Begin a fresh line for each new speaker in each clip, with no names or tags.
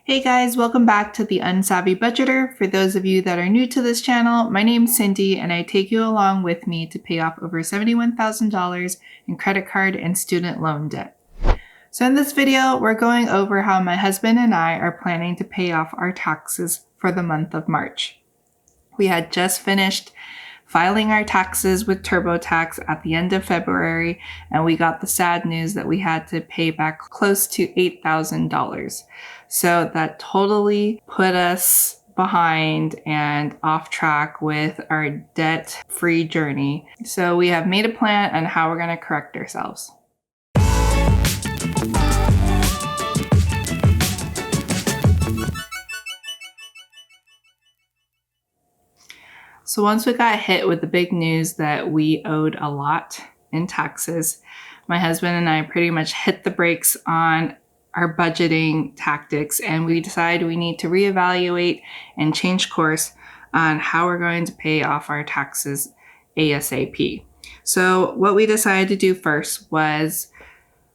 Hey guys, welcome back to the Unsavvy Budgeter. For those of you that are new to this channel, my name's Cindy and I take you along with me to pay off over $71,000 in credit card and student loan debt. So in this video, we're going over how my husband and I are planning to pay off our taxes for the month of March. We had just finished filing our taxes with TurboTax at the end of February, and we got the sad news that we had to pay back close to $8,000. So that totally put us behind and off track with our debt-free journey. So we have made a plan on how we're going to correct ourselves. So once we got hit with the big news that we owed a lot in taxes, my husband and I pretty much hit the brakes on our budgeting tactics, and we decided we need to reevaluate and change course on how we're going to pay off our taxes ASAP. So what we decided to do first was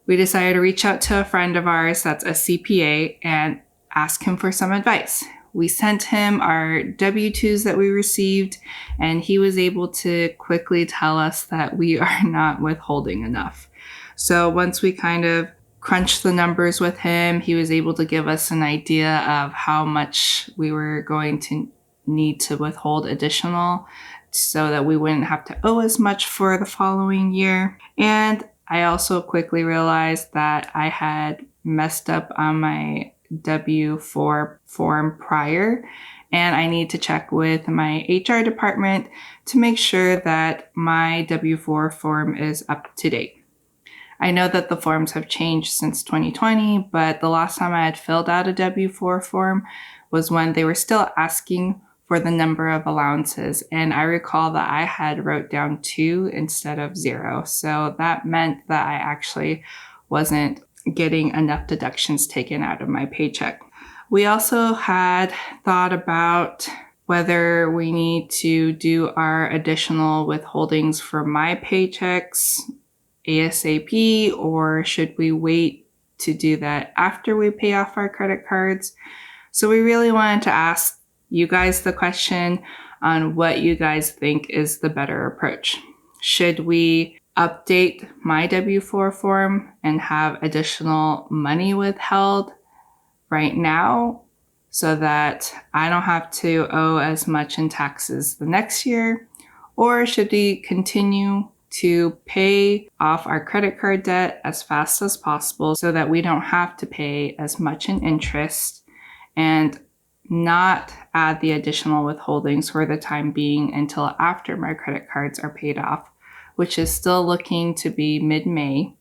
we decided to reach out to a friend of ours that's a CPA and ask him for some advice. We sent him our W-2s that we received, and he was able to quickly tell us that we are not withholding enough. So once we kind of crunched the numbers with him, he was able to give us an idea of how much we were going to need to withhold additional so that we wouldn't have to owe as much for the following year. And I also quickly realized that I had messed up on my W-4 form prior, and I need to check with my HR department to make sure that my W-4 form is up to date. I know that the forms have changed since 2020, but the last time I had filled out a W-4 form was when they were still asking for the number of allowances. And I recall that I had wrote down 2 instead of 0. So that meant that I actually wasn't getting enough deductions taken out of my paycheck. We also had thought about whether we need to do our additional withholdings for my paychecks ASAP, or should we wait to do that after we pay off our credit cards? So we really wanted to ask you guys the question on what you guys think is the better approach. Should we update my W-4 form and have additional money withheld right now so that I don't have to owe as much in taxes the next year? Or should we continue to pay off our credit card debt as fast as possible so that we don't have to pay as much in interest and not add the additional withholdings for the time being until after my credit cards are paid off, which is still looking to be mid-May.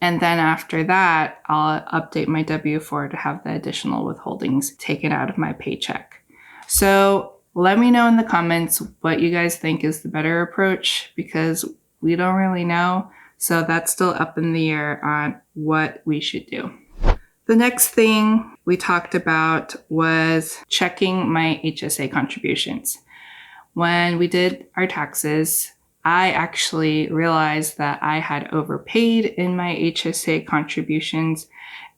And then after that, I'll update my W-4 to have the additional withholdings taken out of my paycheck. So let me know in the comments what you guys think is the better approach, because we don't really know. So that's still up in the air on what we should do. The next thing we talked about was checking my HSA contributions. When we did our taxes, I actually realized that I had overpaid in my HSA contributions,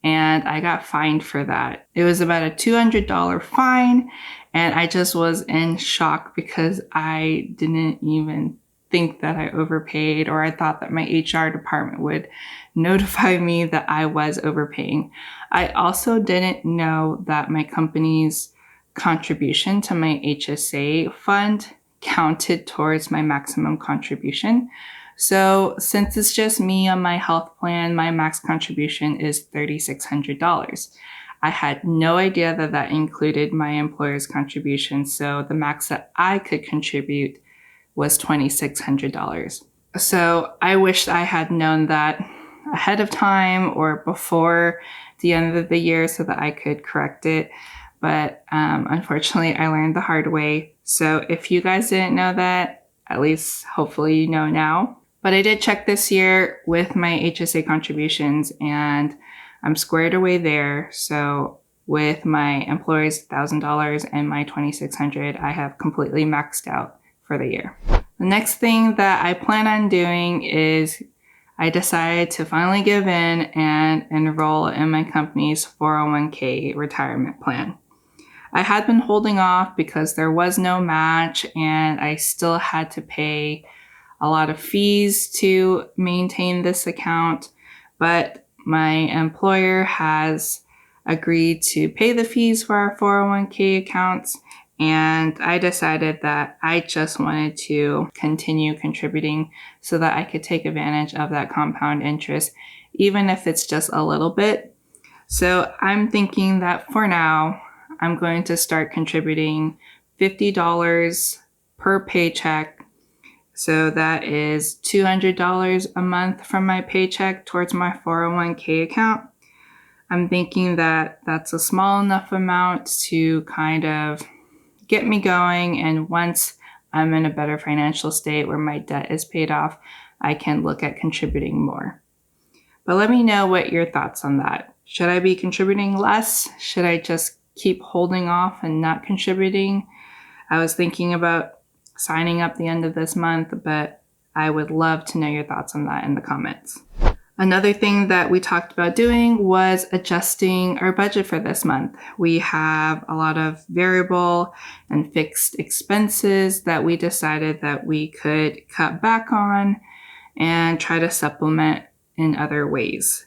and I got fined for that. It was about a $200 fine, and I just was in shock because I didn't even think that I overpaid, or I thought that my HR department would notify me that I was overpaying. I also didn't know that my company's contribution to my HSA fund counted towards my maximum contribution. So since it's just me on my health plan, my max contribution is $3,600. I had no idea that that included my employer's contribution, so the max that I could contribute was $2,600. So I wished I had known that ahead of time or before the end of the year so that I could correct it. But unfortunately, I learned the hard way. So if you guys didn't know that, at least hopefully you know now. But I did check this year with my HSA contributions, and I'm squared away there. So with my employer's $1,000 and my $2,600, I have completely maxed out for the year. The next thing that I plan on doing is I decided to finally give in and enroll in my company's 401k retirement plan. I had been holding off because there was no match and I still had to pay a lot of fees to maintain this account, but my employer has agreed to pay the fees for our 401k accounts, and I decided that I just wanted to continue contributing so that I could take advantage of that compound interest, even if it's just a little bit. So I'm thinking that for now, I'm going to start contributing $50 per paycheck. So that is $200 a month from my paycheck towards my 401k account. I'm thinking that that's a small enough amount to kind of get me going. And once I'm in a better financial state where my debt is paid off, I can look at contributing more. But let me know what your thoughts on that. Should I be contributing less? Should I just keep holding off and not contributing? I was thinking about signing up the end of this month, but I would love to know your thoughts on that in the comments. Another thing that we talked about doing was adjusting our budget for this month. We have a lot of variable and fixed expenses that we decided that we could cut back on and try to supplement in other ways.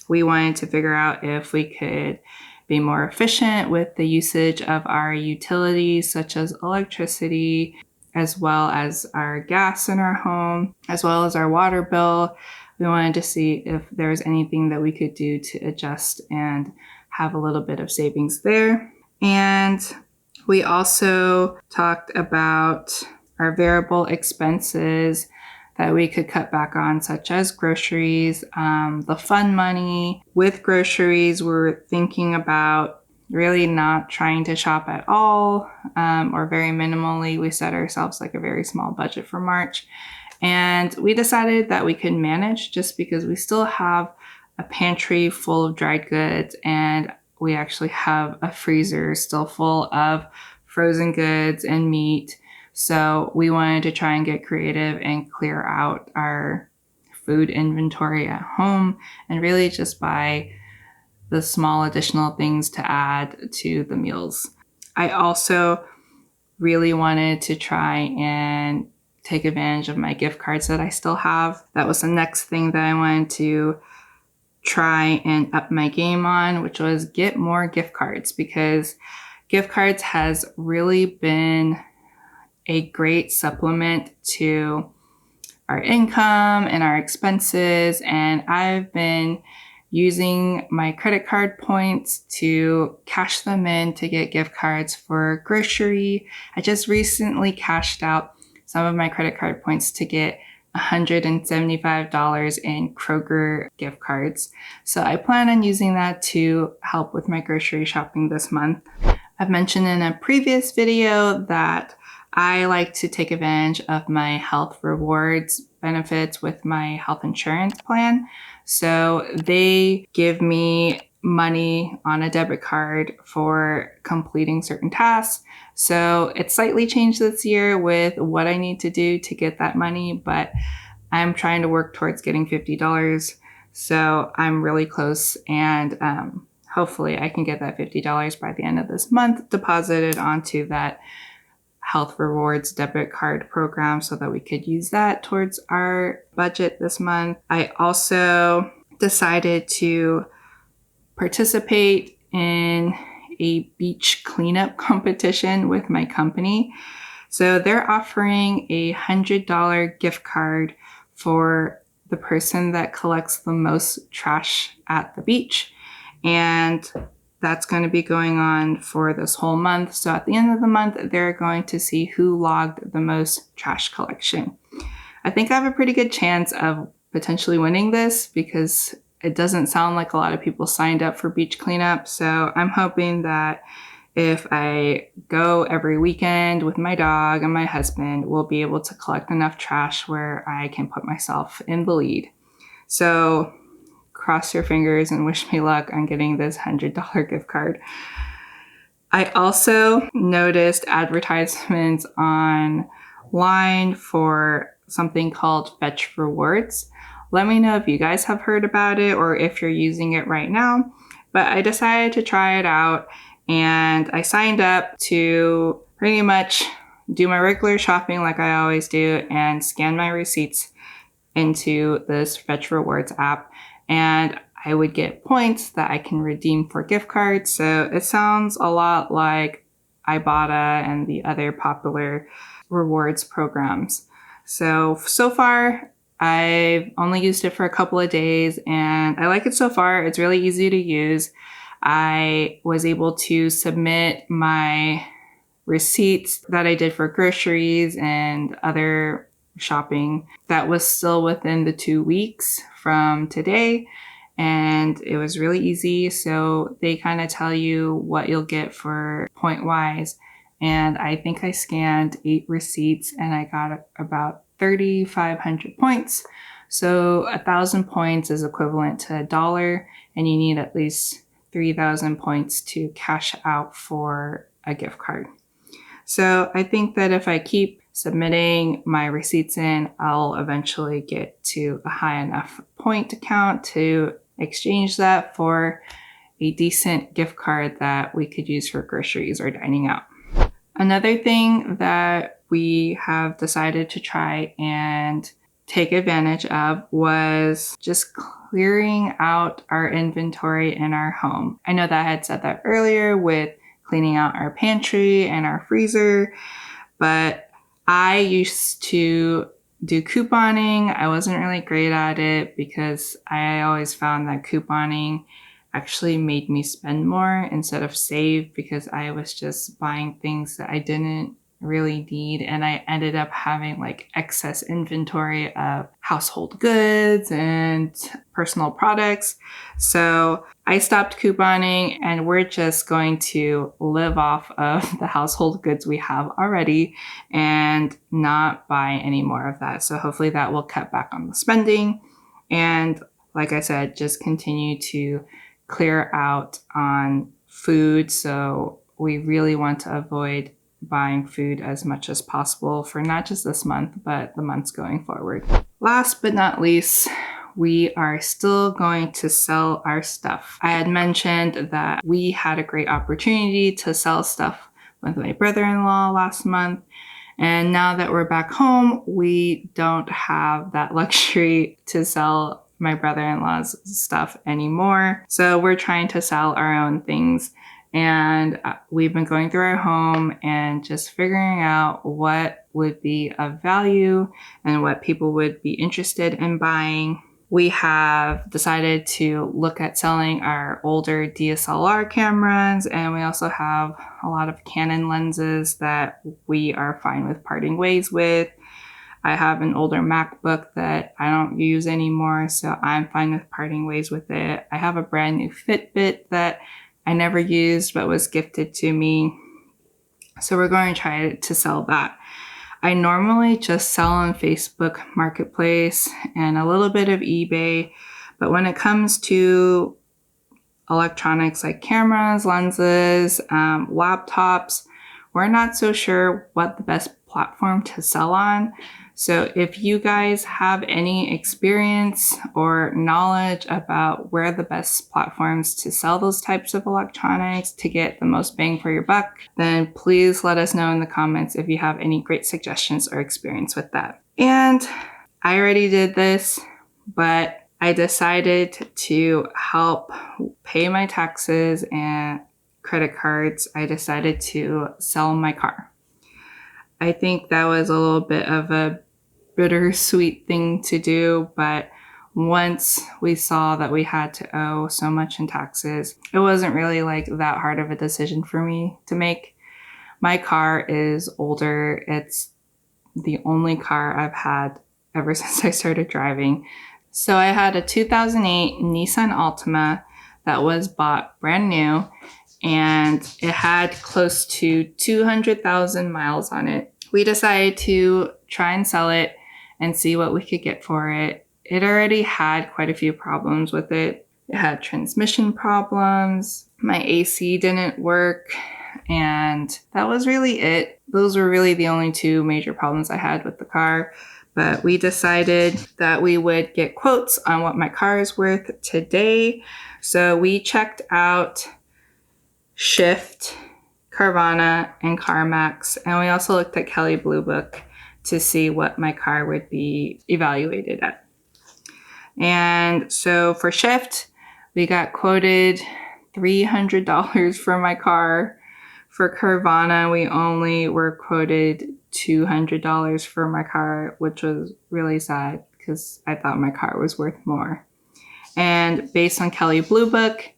We wanted to figure out if we could be more efficient with the usage of our utilities, such as electricity, as well as our gas in our home, as well as our water bill. We wanted to see if there was anything that we could do to adjust and have a little bit of savings there. And we also talked about our variable expenses that we could cut back on, such as groceries, the fun money. With groceries, we're thinking about really not trying to shop at all, or very minimally. We set ourselves like a very small budget for March. And we decided that we could manage just because we still have a pantry full of dried goods, and we actually have a freezer still full of frozen goods and meat. So we wanted to try and get creative and clear out our food inventory at home and really just buy the small additional things to add to the meals. I also really wanted to try and take advantage of my gift cards that I still have. That was the next thing that I wanted to try and up my game on, which was get more gift cards, because gift cards has really been a great supplement to our income and our expenses. And I've been using my credit card points to cash them in to get gift cards for grocery. I just recently cashed out some of my credit card points to get $175 in Kroger gift cards. So I plan on using that to help with my grocery shopping this month. I've mentioned in a previous video that I like to take advantage of my health rewards benefits with my health insurance plan. So they give me money on a debit card for completing certain tasks. So it's slightly changed this year with what I need to do to get that money, but I'm trying to work towards getting $50. So I'm really close, and hopefully I can get that $50 by the end of this month deposited onto that health rewards debit card program so that we could use that towards our budget this month. I also decided to participate in a beach cleanup competition with my company. So they're offering a $100 gift card for the person that collects the most trash at the beach. And that's going to be going on for this whole month. So at the end of the month, they're going to see who logged the most trash collection. I think I have a pretty good chance of potentially winning this because it doesn't sound like a lot of people signed up for beach cleanup. So I'm hoping that if I go every weekend with my dog and my husband, we'll be able to collect enough trash where I can put myself in the lead. So cross your fingers and wish me luck on getting this $100 gift card. I also noticed advertisements online for something called Fetch Rewards. Let me know if you guys have heard about it or if you're using it right now. But I decided to try it out, and I signed up to pretty much do my regular shopping like I always do and scan my receipts into this Fetch Rewards app. And I would get points that I can redeem for gift cards. So it sounds a lot like Ibotta and the other popular rewards programs. So far, I've only used it for a couple of days and I like it so far. It's really easy to use. I was able to submit my receipts that I did for groceries and other shopping that was still within the 2 weeks from today. And it was really easy. So they kind of tell you what you'll get for point wise. And I think I scanned 8 receipts and I got about 3,500 points. So 1,000 points is equivalent to $1, and you need at least 3,000 points to cash out for a gift card. So I think that if I keep submitting my receipts in, I'll eventually get to a high enough point count to exchange that for a decent gift card that we could use for groceries or dining out. Another thing that we have decided to try and take advantage of was just clearing out our inventory in our home. I know that I had said that earlier with cleaning out our pantry and our freezer, but I used to do couponing. I wasn't really great at it because I always found that couponing actually made me spend more instead of save, because I was just buying things that I didn't really need, and I ended up having like excess inventory of household goods and personal products. So I stopped couponing and we're just going to live off of the household goods we have already and not buy any more of that. So hopefully that will cut back on the spending. And like I said, just continue to clear out on food. So we really want to avoid buying food as much as possible for not just this month, but the months going forward. Last but not least, we are still going to sell our stuff. I had mentioned that we had a great opportunity to sell stuff with my brother-in-law last month. And now that we're back home, we don't have that luxury to sell my brother-in-law's stuff anymore. So we're trying to sell our own things. And we've been going through our home and just figuring out what would be of value and what people would be interested in buying. We have decided to look at selling our older DSLR cameras, and we also have a lot of Canon lenses that we are fine with parting ways with. I have an older MacBook that I don't use anymore, so I'm fine with parting ways with it. I have a brand new Fitbit that I never used but was gifted to me. So we're going to try to sell that. I normally just sell on Facebook Marketplace and a little bit of eBay. But when it comes to electronics like cameras, lenses, laptops, we're not so sure what the best platform to sell on. So if you guys have any experience or knowledge about where the best platforms to sell those types of electronics to get the most bang for your buck, then please let us know in the comments if you have any great suggestions or experience with that. And I already did this, but I decided to help pay my taxes and credit cards. I decided to sell my car. I think that was a little bit of a bittersweet thing to do, but once we saw that we had to owe so much in taxes, it wasn't really like that hard of a decision for me to make. My car is older. It's the only car I've had ever since I started driving. So I had a 2008 Nissan Altima that was bought brand new, and it had close to 200,000 miles on it. We decided to try and sell it and see what we could get for it. It already had quite a few problems with it. It had transmission problems, my AC didn't work, and that was really it. Those were really the only 2 major problems I had with the car. But we decided that we would get quotes on what my car is worth today. So we checked out Shift, Carvana, and CarMax. And we also looked at Kelley Blue Book to see what my car would be evaluated at. And so for Shift, we got quoted $300 for my car. For Carvana, we only were quoted $200 for my car, which was really sad because I thought my car was worth more. And based on Kelley Blue Book,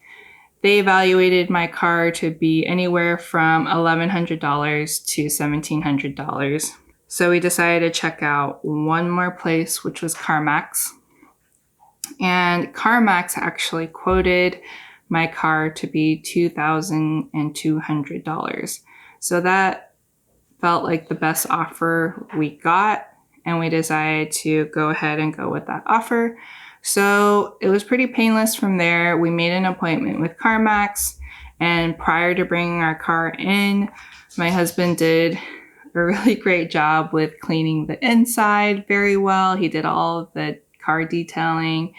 they evaluated my car to be anywhere from $1,100 to $1,700. So we decided to check out one more place, which was CarMax. And CarMax actually quoted my car to be $2,200. So that felt like the best offer we got, and we decided to go ahead and go with that offer. So it was pretty painless from there. We made an appointment with CarMax, and prior to bringing our car in, my husband did a really great job with cleaning the inside very well. He did all of the car detailing,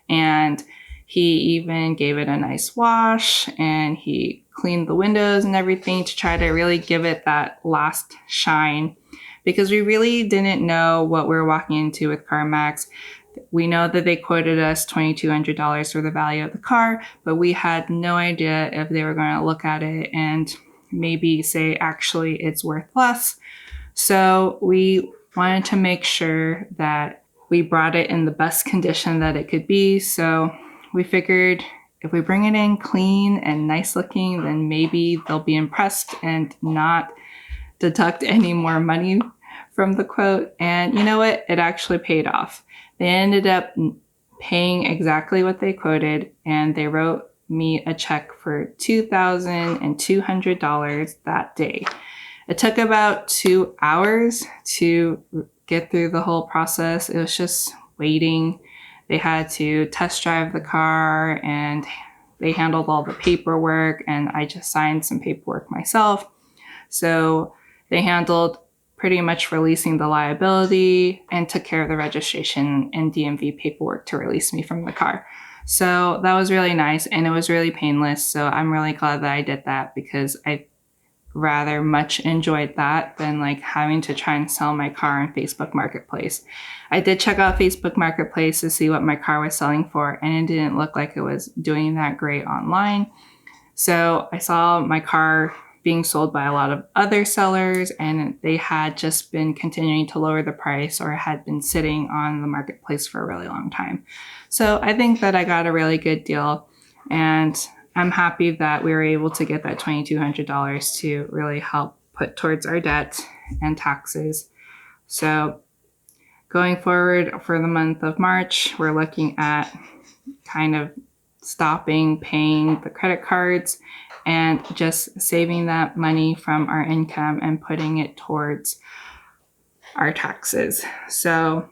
and he even gave it a nice wash, and he cleaned the windows and everything to try to really give it that last shine, because we really didn't know what we were walking into with CarMax. We know that they quoted us $2,200 for the value of the car, but we had no idea if they were going to look at it and maybe say, actually, it's worth less. So we wanted to make sure that we brought it in the best condition that it could be. So we figured if we bring it in clean and nice looking, then maybe they'll be impressed and not deduct any more money from the quote. And you know what? It actually paid off. They ended up paying exactly what they quoted, and they wrote me a check for $2,200 that day. It took about 2 hours to get through the whole process. It was just waiting. They had to test drive the car, and they handled all the paperwork, and I just signed some paperwork myself. So they handled pretty much releasing the liability and took care of the registration and DMV paperwork to release me from the car. So that was really nice, and it was really painless. So I'm really glad that I did that, because I rather much enjoyed that than like having to try and sell my car on Facebook Marketplace. I did check out Facebook Marketplace to see what my car was selling for, and it didn't look like it was doing that great online. So I saw my car being sold by a lot of other sellers, and they had just been continuing to lower the price or had been sitting on the marketplace for a really long time. So I think that I got a really good deal, and I'm happy that we were able to get that $2,200 to really help put towards our debt and taxes. So going forward for the month of March, we're looking at kind of stopping paying the credit cards and just saving that money from our income and putting it towards our taxes. So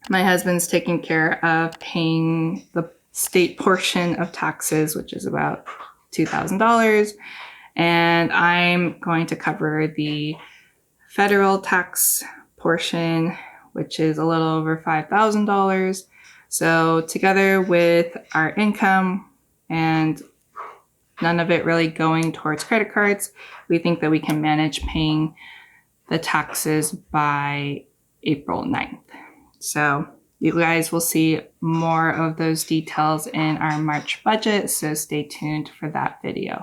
my husband's taking care of paying the state portion of taxes, which is about $2,000. And I'm going to cover the federal tax portion, which is a little over $5,000. So together with our income and none of it really going towards credit cards, we think that we can manage paying the taxes by April 9th. So you guys will see more of those details in our March budget, so stay tuned for that video.